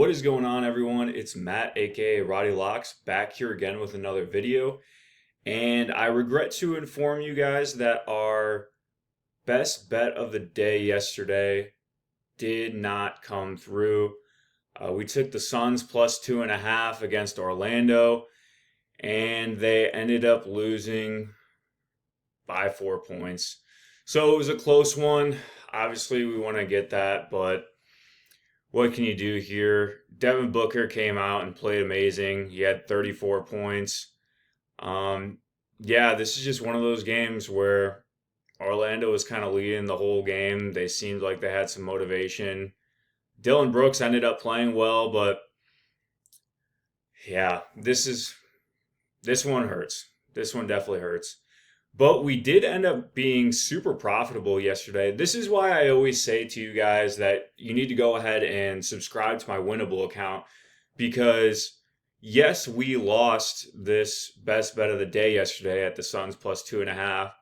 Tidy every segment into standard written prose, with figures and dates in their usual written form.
What is going on, everyone? It's Matt, aka Roddy Locks, back here again with another video. And I regret to inform you guys that our best bet of the day yesterday did not come through. We took the Suns plus 2.5 against Orlando, and they ended up losing by 4 points. So it was a close one. Obviously, we want to get that, but what can you do here? Devin Booker came out and played amazing. He had 34 points. Um, yeah, this is just one of those games where Orlando was kind of leading the whole game. They seemed like they had some motivation. Dylan Brooks ended up playing well, but yeah, this one hurts. This one definitely hurts. But we did end up being super profitable yesterday. This is why I always say to you guys that you need to go ahead and subscribe to my Winnable account because, yes, we lost this best bet of the day yesterday at the Suns plus 2.5,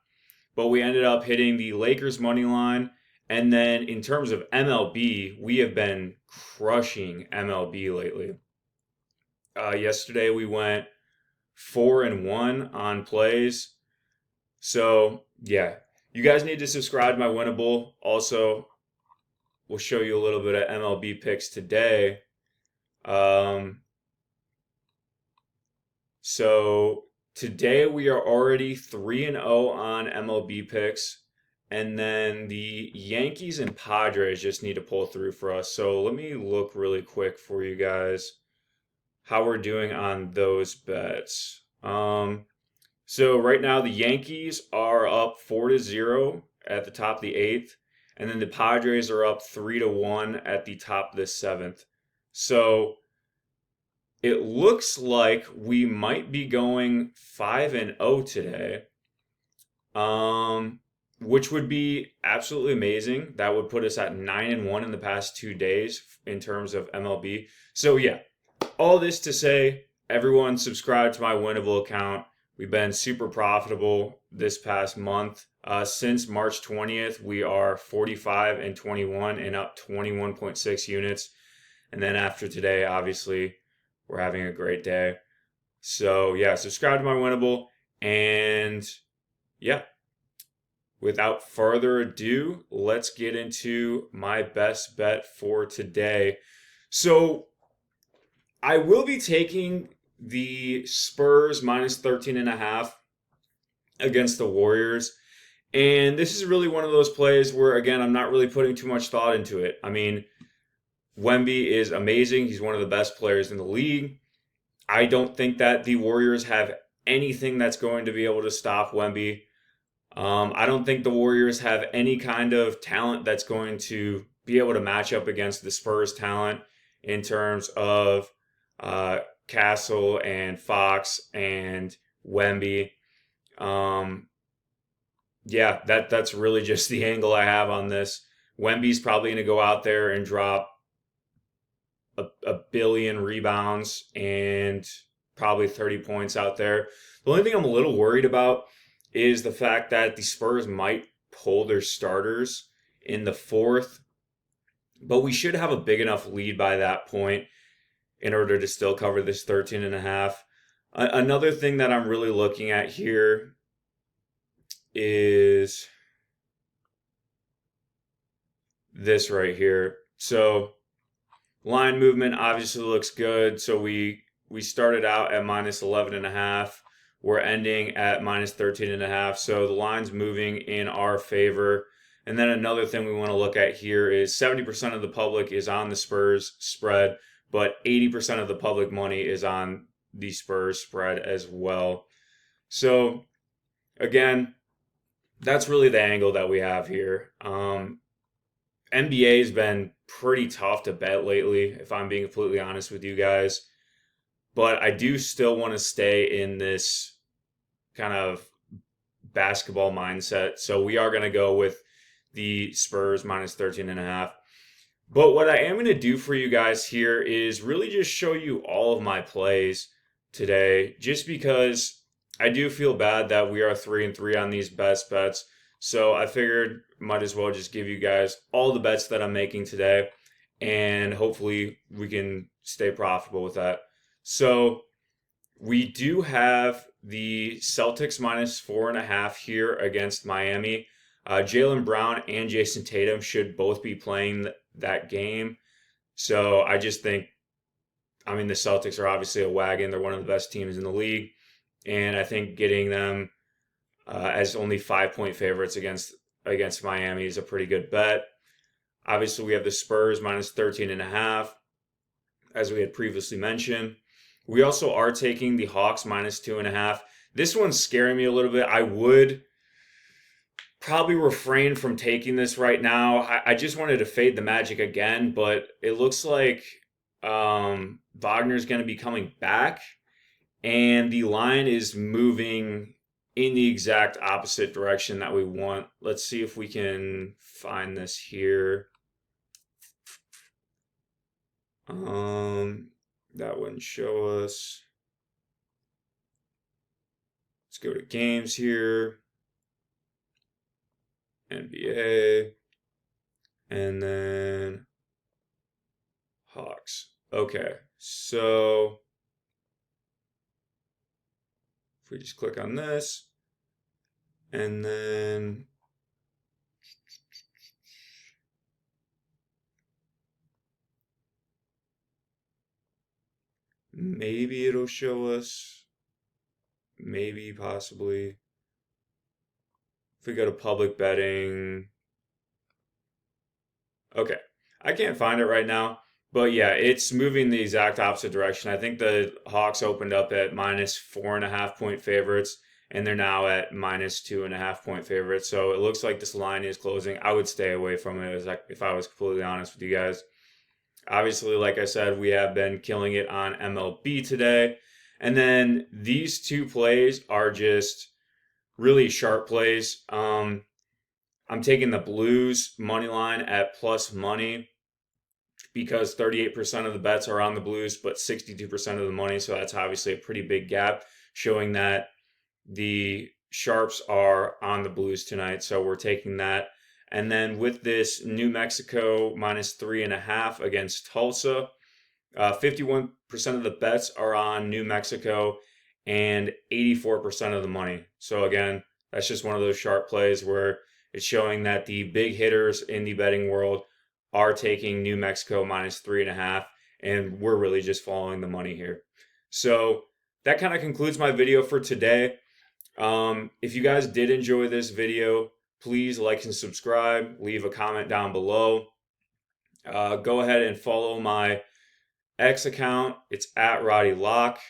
but we ended up hitting the Lakers money line. And then in terms of MLB, we have been crushing MLB lately. Yesterday we went 4-1 on plays. So, yeah, you guys need to subscribe to my Winnable. Also, we'll show you a little bit of MLB picks today. So today we are already 3-0 on MLB picks. And then the Yankees and Padres just need to pull through for us. So let me look really quick for you guys how we're doing on those bets. So right now the Yankees are up 4-0 at the top of the eighth, and then the Padres are up 3-1 at the top of the seventh. So it looks like we might be going 5-0 today, which would be absolutely amazing. That would put us at 9-1 in the past 2 days in terms of MLB. So yeah, all this to say, everyone subscribe to my Winnable account. We've been super profitable this past month. Since March 20th, we are 45-21 and up 21.6 units. And then after today, obviously, we're having a great day. So yeah, subscribe to my Winnable. And yeah, without further ado, let's get into my best bet for today. So I will be taking the Spurs minus 13.5 against the Warriors. And this is really one of those plays where, again, I'm not really putting too much thought into it. I mean, Wemby is amazing. He's one of the best players in the league. I don't think that the Warriors have anything that's going to be able to stop Wemby. I don't think the Warriors have any kind of talent that's going to be able to match up against the Spurs talent in terms of Castle and Fox and Wemby. Yeah, that's really just the angle I have on this. Wemby's probably going to go out there and drop a billion rebounds and probably 30 points out there. The only thing I'm a little worried about is the fact that the Spurs might pull their starters in the fourth, but we should have a big enough lead by that point in order to still cover this 13.5. Another thing that I'm really looking at here is this right here. So line movement obviously looks good. So we started out at minus 11.5. We're ending at minus 13.5. So the line's moving in our favor. And then another thing we want to look at here is 70% of the public is on the Spurs spread, but 80% of the public money is on the Spurs spread as well. So again, that's really the angle that we have here. NBA has been pretty tough to bet lately, if I'm being completely honest with you guys. But I do still want to stay in this kind of basketball mindset. So we are going to go with the Spurs minus 13.5. But what I am going to do for you guys here is really just show you all of my plays today, just because I do feel bad that we are 3-3 on these best bets. So I figured might as well just give you guys all the bets that I'm making today. and hopefully we can stay profitable with that. So we do have the Celtics minus 4.5 here against Miami. Jaylen Brown and Jason Tatum should both be playing that game. So I just think, I mean, the Celtics are obviously a wagon. They're one of the best teams in the league. And I think getting them as only 5-point favorites against Miami is a pretty good bet. Obviously, we have the Spurs minus 13.5, as we had previously mentioned. We also are taking the Hawks minus 2.5. This one's scaring me a little bit. I would probably refrain from taking this right now. I just wanted to fade the Magic again, but it looks like Wagner's going to be coming back, and the line is moving in the exact opposite direction that we want. Let's see if we can find this here. That wouldn't show us. Let's go to games here. NBA. And then Hawks. Okay, so if we just click on this, and then maybe it'll show us, maybe, possibly. If we go to public betting, okay, I can't find it right now, but yeah, it's moving the exact opposite direction. I think the Hawks opened up at minus 4.5-point favorites, and they're now at minus 2.5-point favorites. So it looks like this line is closing. I would stay away from it if I was completely honest with you guys. Obviously, like I said, we have been killing it on MLB today. And then these two plays are just really sharp plays. I'm taking the Blues money line at plus money because 38% of the bets are on the Blues, but 62% of the money. So that's obviously a pretty big gap, showing that the sharps are on the Blues tonight. So we're taking that. And then with this New Mexico minus 3.5 against Tulsa, 51% of the bets are on New Mexico and 84% of the money. So again, that's just one of those sharp plays where it's showing that the big hitters in the betting world are taking New Mexico minus 3.5, and we're really just following the money here. So that kind of concludes my video for today. If you guys did enjoy this video, please like and subscribe. Leave a comment down below. Go ahead and follow my X account. It's at Roddy Locke.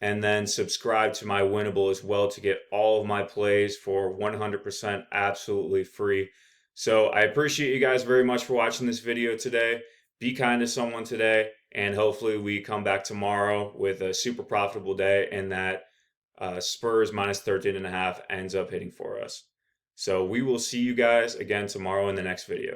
And then subscribe to my Winnable as well to get all of my plays for 100% absolutely free. So I appreciate you guys very much for watching this video today. Be kind to someone today, and hopefully we come back tomorrow with a super profitable day, and that Spurs minus 13.5 ends up hitting for us. So we will see you guys again tomorrow in the next video.